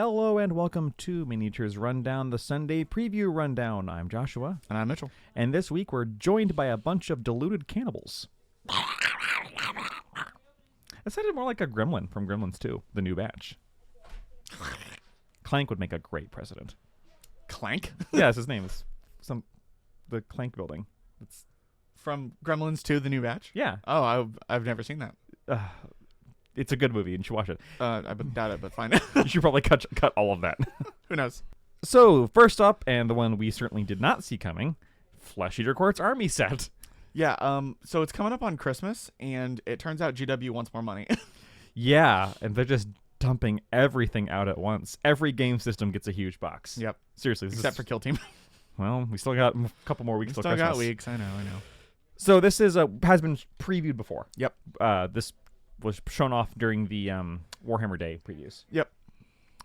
Hello and welcome to Miniatures Rundown, the Sunday Preview Rundown. I'm Joshua. And I'm Mitchell. And this week we're joined by a bunch of deluded cannibals. That sounded more like a gremlin from Gremlins 2, the new batch. Clank would make a great president. Clank? Yeah, that's his name. It's the Clank building. It's from Gremlins 2, the new batch? Yeah. Oh, I've never seen that. It's a good movie, and you should watch it. I doubt it, but fine. You should probably cut all of that. Who knows? So, first up, and the one we certainly did not see coming, Flesh Eater Court's Army set. Yeah, so it's coming up on Christmas, and it turns out GW wants more money. Yeah, and they're just dumping everything out at once. Every game system gets a huge box. Yep. Seriously. Except for Kill Team. Well, we still got a couple more weeks till Christmas. Still got weeks, I know. So this has been previewed before. Yep. This was shown off during the Warhammer Day previews. Yep.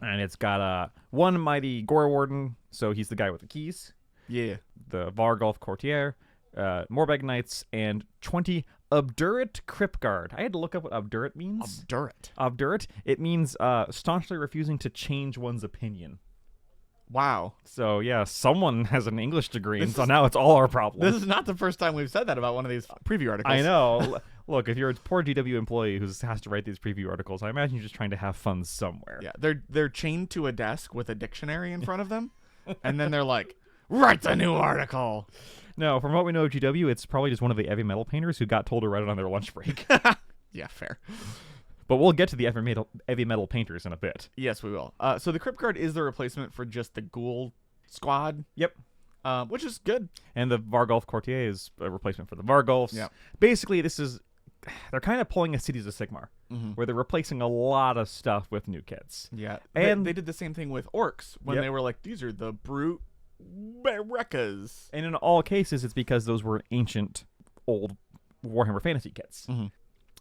And it's got one mighty Gore Warden, so he's the guy with the keys. Yeah. The Vargulf Courtier, Morbeg Knights, and 20 Obdurate Crypt Guard. I had to look up what Obdurate means. Obdurate? It means staunchly refusing to change one's opinion. Wow. So, yeah, someone has an English degree, and so now it's all our problem. This is not the first time we've said that about one of these preview articles. I know. Look, if you're a poor GW employee who has to write these preview articles, I imagine you're just trying to have fun somewhere. Yeah, they're chained to a desk with a dictionary in front of them, and then they're like, write the new article. No, from what we know of GW, it's probably just one of the heavy metal painters who got told to write it on their lunch break. Yeah, fair. But we'll get to the heavy metal painters in a bit. Yes, we will. So the Crypt Guard is the replacement for just the Ghoul Squad. Yep. Which is good. And the Vargulf Courtier is a replacement for the Vargulfs. Yep. Basically, they're kind of pulling a Cities of Sigmar, where they're replacing a lot of stuff with new kits. Yeah. And they did the same thing with Orcs when they were like, these are the brute Rekkas. And in all cases, it's because those were ancient, old Warhammer Fantasy kits. Mm-hmm.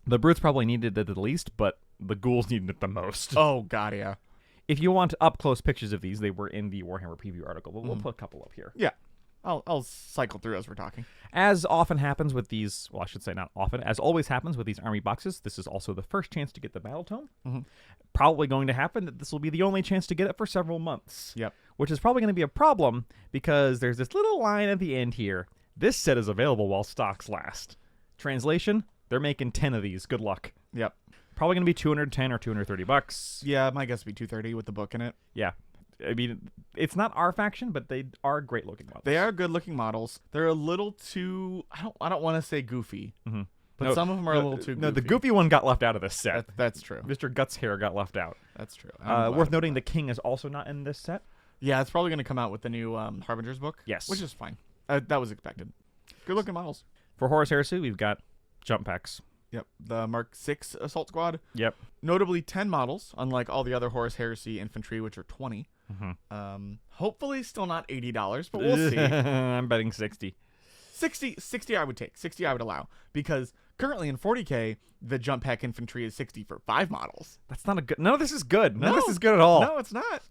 The Brutes probably needed it the least, but the Ghouls needed it the most. Oh, God, yeah. If you want up-close pictures of these, they were in the Warhammer preview article, but we'll put a couple up here. Yeah. I'll cycle through as we're talking. As often happens with these, well, I should say not often, as always happens with these army boxes, this is also the first chance to get the Battle Tome. Mm-hmm. Probably going to happen that this will be the only chance to get it for several months. Yep. Which is probably going to be a problem because there's this little line at the end here. This set is available while stocks last. Translation, they're making 10 of these. Good luck. Yep. Probably going to be $210 or $230. Yeah, my guess would be $230 with the book in it. Yeah. I mean, it's not our faction, but they are great looking models. They are good looking models. They're a little too, I don't want to say goofy, but some of them are a little too goofy. No, the goofy one got left out of this set. That's true. Mr. Guts' hair got left out. That's true. Worth noting, the king is also not in this set. Yeah, it's probably going to come out with the new Harbinger's book. Yes. Which is fine. That was expected. Good looking models. For Horus Heresy, we've got jump packs. Yep. The Mark 6 Assault Squad. Yep. Notably 10 models, unlike all the other Horus Heresy infantry, which are 20. Hopefully still not $80, but we'll see. I'm betting 60. 60 I would take. 60 I would allow. Because currently in 40K, the jump pack infantry is 60 for 5 models. That's not a good... None of this is good. None of this is good at all. No, it's not.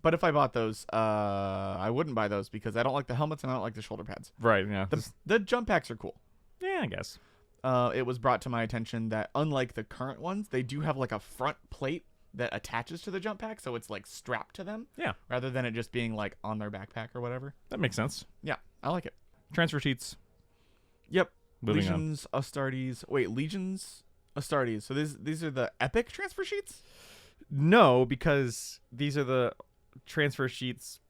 But if I bought those, I wouldn't buy those because I don't like the helmets and I don't like the shoulder pads. Right, yeah. The jump packs are cool. Yeah, I guess. It was brought to my attention that unlike the current ones, they do have like a front plate that attaches to the jump pack, so it's like strapped to them. Yeah. Rather than it just being like on their backpack or whatever. That makes sense. Yeah, I like it. Transfer sheets. Yep. Moving Legions, Astartes. Wait, Legions, Astartes. So these are the epic transfer sheets? No, because these are the transfer sheets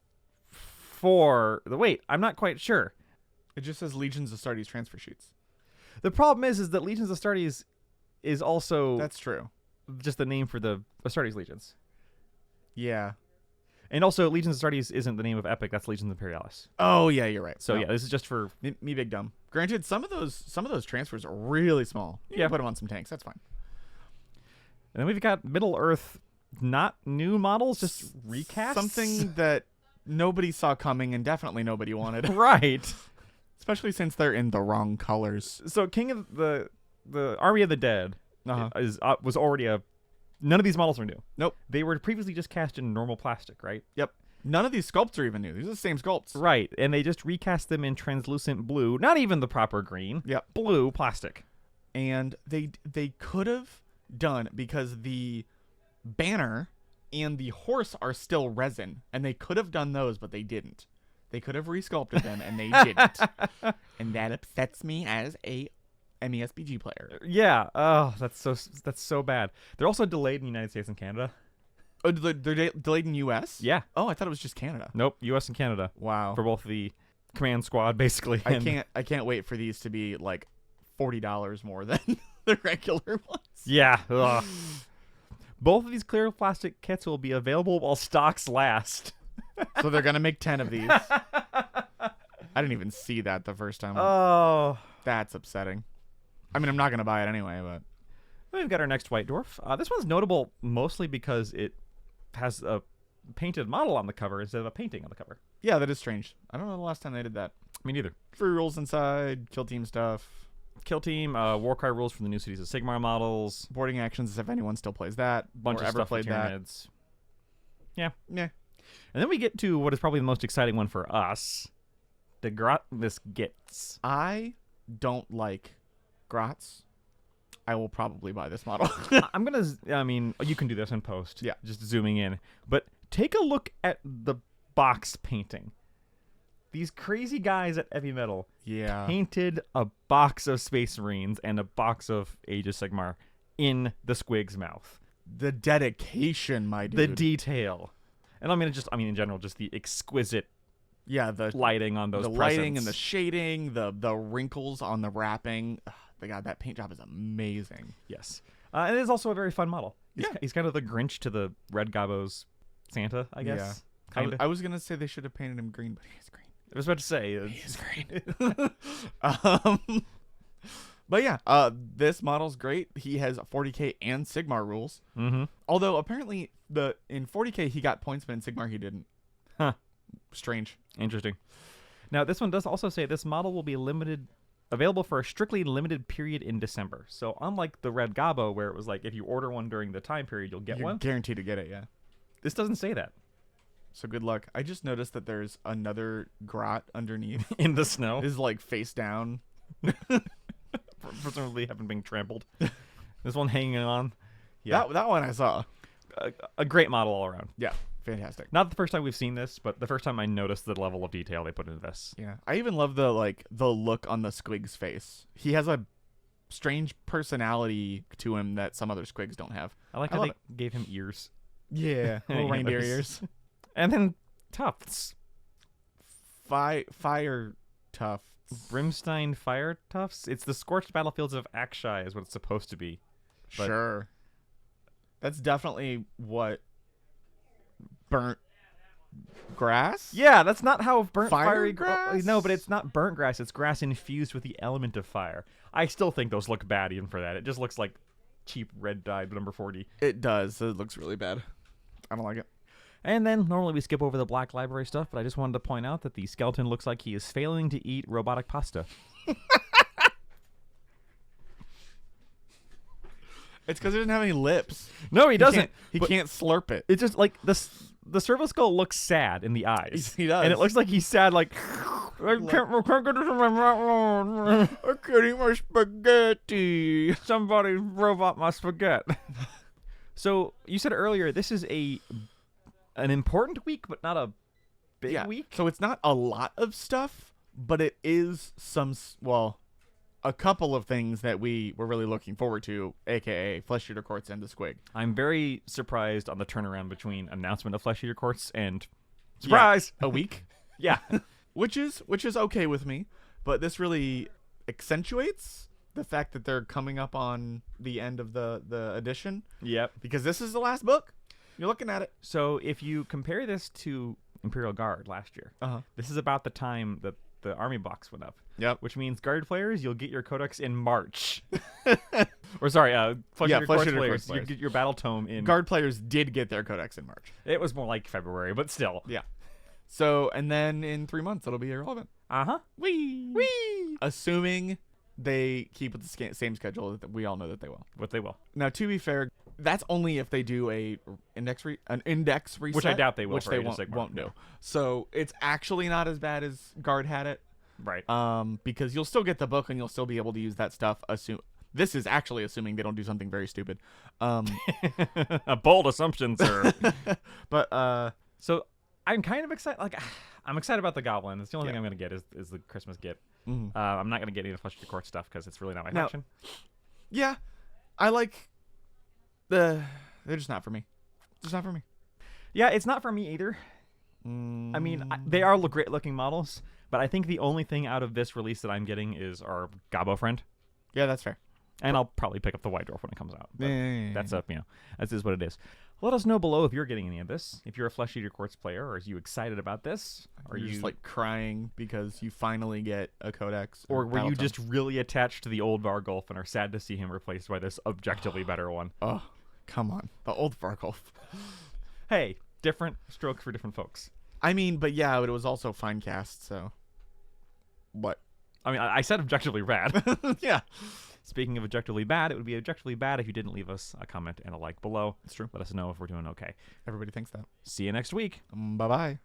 for the... Wait, I'm not quite sure. It just says Legions, Astartes transfer sheets. The problem is that Legions Astartes is also... That's true. Just the name for the Astartes Legions. Yeah. And also, Legions Astartes isn't the name of Epic. That's Legions Imperialis. Oh, yeah, you're right. So, yeah, this is just for... Me big dumb. Granted, some of those transfers are really small. You can put them on some tanks. That's fine. And then we've got Middle-earth, not new models, just recasts. Something that nobody saw coming and definitely nobody wanted. Right. Especially since they're in the wrong colors. So, King of the Army of the Dead was already a... None of these models are new. Nope. They were previously just cast in normal plastic, right? Yep. None of these sculpts are even new. These are the same sculpts. Right. And they just recast them in translucent blue. Not even the proper green. Yep. Blue plastic. And they could have done, because the banner and the horse are still resin, and they could have done those, but they didn't. They could have resculpted them, and they didn't. And that upsets me as a MESBG player. Yeah. Oh, that's so bad. They're also delayed in the United States and Canada. Oh, they're delayed in U.S.? Yeah. Oh, I thought it was just Canada. Nope. U.S. and Canada. Wow. For both the command squad, basically. I can't wait for these to be like $40 more than the regular ones. Yeah. Ugh. Both of these clear plastic kits will be available while stocks last. So they're gonna make 10 of these. I didn't even see that the first time. Oh, that's upsetting. I mean, I'm not gonna buy it anyway, but we've got our next White Dwarf. This one's notable mostly because it has a painted model on the cover instead of a painting on the cover. Yeah, that is strange. I don't know the last time they did that. Me neither. Free rules inside, kill team stuff. Kill team, Warcry rules for the new Cities of Sigmar models. Boarding actions if anyone still plays that. Bunch of ever stuff played with that. Tyranids. Yeah. Yeah. And then we get to what is probably the most exciting one for us. The Grotmas Gitz. I don't like Grots. I will probably buy this model. I'm going to, I mean, you can do this in post. Yeah. Just zooming in. But take a look at the box painting. These crazy guys at Heavy Metal painted a box of Space Marines and a box of Age of Sigmar in the Squig's mouth. The dedication, my dude. The detail. And in general, just the exquisite the lighting on those the presents. lighting and the shading, the wrinkles on the wrapping. God, that paint job is amazing. Yes. It is also a very fun model. Yeah. He's kind of the Grinch to the Red Gobbo's Santa, I guess. Yeah. Kinda. I was going to say they should have painted him green, but he is green. I was about to say. He is green. But yeah, this model's great. He has 40k and Sigmar rules. Mm-hmm. Although apparently in 40k he got points, but in Sigmar he didn't. Huh. Strange. Interesting. Now this one does also say this model will be available for a strictly limited period in December. So unlike the Red Gobbo, where it was like if you order one during the time period, you'll get You're one. Guaranteed to get it. Yeah. This doesn't say that. So good luck. I just noticed that there's another grot underneath. In the snow. Is like face down. Presumably haven't been trampled. This one hanging on. Yeah. That one I saw. A great model all around. Yeah. Fantastic. Not the first time we've seen this, but the first time I noticed the level of detail they put into this. Yeah. I even love the look on the Squig's face. He has a strange personality to him that some other Squigs don't have. I like how they gave him ears. Yeah. Little reindeer ears. And then Tufts. Fire Tufts. Brimstein Fire Tufts? It's the scorched battlefields of Akshai is what it's supposed to be. But sure. That's definitely what burnt grass? Yeah, that's not how burnt fiery grass. No, but it's not burnt grass. It's grass infused with the element of fire. I still think those look bad even for that. It just looks like cheap red dye number 40. It does. It looks really bad. I don't like it. And then normally we skip over the Black Library stuff, but I just wanted to point out that the skeleton looks like he is failing to eat robotic pasta. It's because he doesn't have any lips. No, he doesn't. He can't slurp it. It's just like the servo skull looks sad in the eyes. He does. And it looks like he's sad like, I can't get this in my mouth. I can't eat my spaghetti. Somebody robot my spaghetti. So you said earlier this is an important week, but not a big week. So it's not a lot of stuff, but it is a couple of things that we were really looking forward to, aka Flesh Eater Courts and the Squig. I'm very surprised on the turnaround between announcement of Flesh Eater Courts and surprise a week. Yeah. which is okay with me, but this really accentuates the fact that they're coming up on the end of the edition. Yep. Because this is the last book. You're looking at it. So if you compare this to Imperial Guard last year, this is about the time that the army box went up. Yep. Which means Guard players, you'll get your codex in March. Or sorry, Flesh Eater Flesh Courts Eater players, Courts you get your battle tome in. Guard players did get their codex in March. It was more like February, but still. Yeah. So, and then in 3 months, it'll be irrelevant. Wee! Assuming they keep with the same schedule that we all know that they will. But they will. Now, to be fair, that's only if they do an index reset, which I doubt they will. Which they won't do. So it's actually not as bad as Guard had it. Right. Because you'll still get the book and you'll still be able to use that stuff. This is actually assuming they don't do something very stupid. A bold assumption, sir. But so I'm kind of excited. Like, I'm excited about the goblin. It's the only thing I'm gonna get is the Christmas Git. Mm-hmm. I'm not gonna get any of the Flesh Eater Court stuff because it's really not my faction. Yeah, I like they're just not for me. Just not for me. Yeah, it's not for me either. I mean, they are great looking models, but I think the only thing out of this release that I'm getting is our Gobbo friend. Yeah, that's fair. And I'll probably pick up the White Dwarf when it comes out. Yeah. That's that is what it is. Let us know below if you're getting any of this. If you're a Flesh Eater Courts player, or are you excited about this? Are you just like crying because you finally get a Codex? Or were you just really attached to the old Vargulf and are sad to see him replaced by this objectively better one? Oh, come on. The old Vargulf. Hey, different strokes for different folks. I mean, but yeah, it was also fine cast, so. What? I mean, I said objectively bad. Yeah. Speaking of objectively bad, it would be objectively bad if you didn't leave us a comment and a like below. It's true. Let us know if we're doing okay. Everybody thinks that. See you next week. Bye-bye.